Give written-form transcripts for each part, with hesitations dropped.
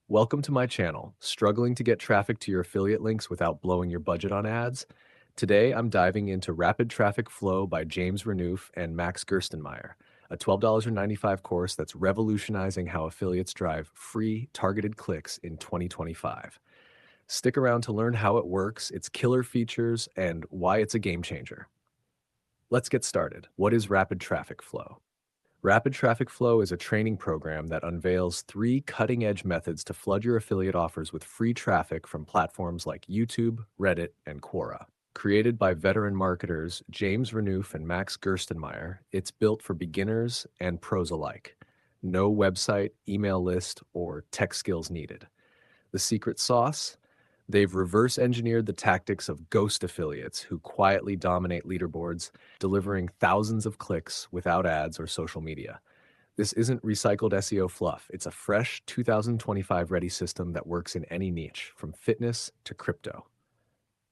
Welcome to my channel. Struggling to get traffic to your affiliate links without blowing your budget on ads? Today, I'm diving into Rapid Traffic Flow by James Renouf and Max Gerstenmaier, a $12.95 course that's revolutionizing how affiliates drive free, targeted clicks in 2025. Stick around to learn how it works, its killer features, and why it's a game changer. Let's get started. What is Rapid Traffic Flow? Rapid Traffic Flow is a training program that unveils three cutting edge methods to flood your affiliate offers with free traffic from platforms like YouTube, Reddit, and Quora. Created by veteran marketers James Renouf and Max Gerstenmaier, it's built for beginners and pros alike. No website, email list, or tech skills needed. The secret sauce? They've reverse engineered the tactics of ghost affiliates who quietly dominate leaderboards, delivering thousands of clicks without ads or social media. This isn't recycled SEO fluff. It's a fresh 2025 ready system that works in any niche, from fitness to crypto.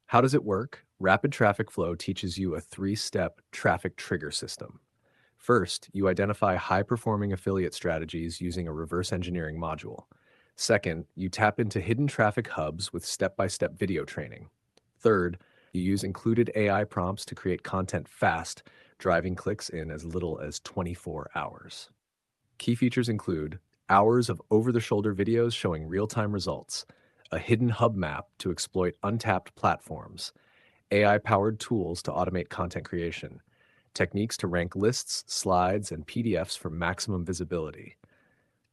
How does it work? Rapid Traffic Flow teaches you a three-step traffic trigger system. First, you identify high-performing affiliate strategies using a reverse engineering module. Second, you tap into hidden traffic hubs with step-by-step video training. Third, you use included AI prompts to create content fast, driving clicks in as little as 24 hours. Key features include hours of over-the-shoulder videos showing real-time results, a hidden hub map to exploit untapped platforms, AI-powered tools to automate content creation, techniques to rank lists, slides, and PDFs for maximum visibility,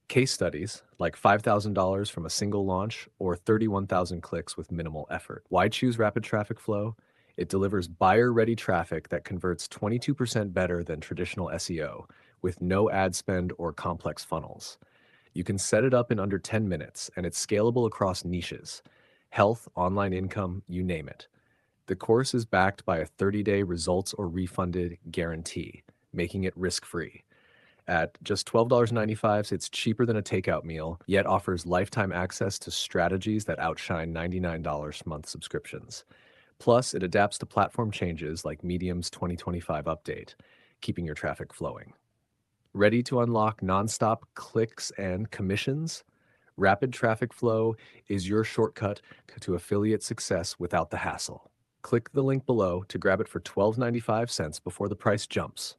case studies like $5,000 from a single launch or 31,000 clicks with minimal effort. Why choose Rapid Traffic Flow? It delivers buyer-ready traffic that converts 22% better than traditional SEO with no ad spend or complex funnels. You can set it up in under 10 minutes, and it's scalable across niches: health, online income, you name it. The course is backed by a 30-day results or refunded guarantee, making it risk-free. At just $12.95, it's cheaper than a takeout meal, yet offers lifetime access to strategies that outshine $99 a month subscriptions. Plus, it adapts to platform changes like Medium's 2025 update, keeping your traffic flowing. Ready to unlock nonstop clicks and commissions? Rapid Traffic Flow is your shortcut to affiliate success without the hassle. Click the link below to grab it for $12.95 before the price jumps.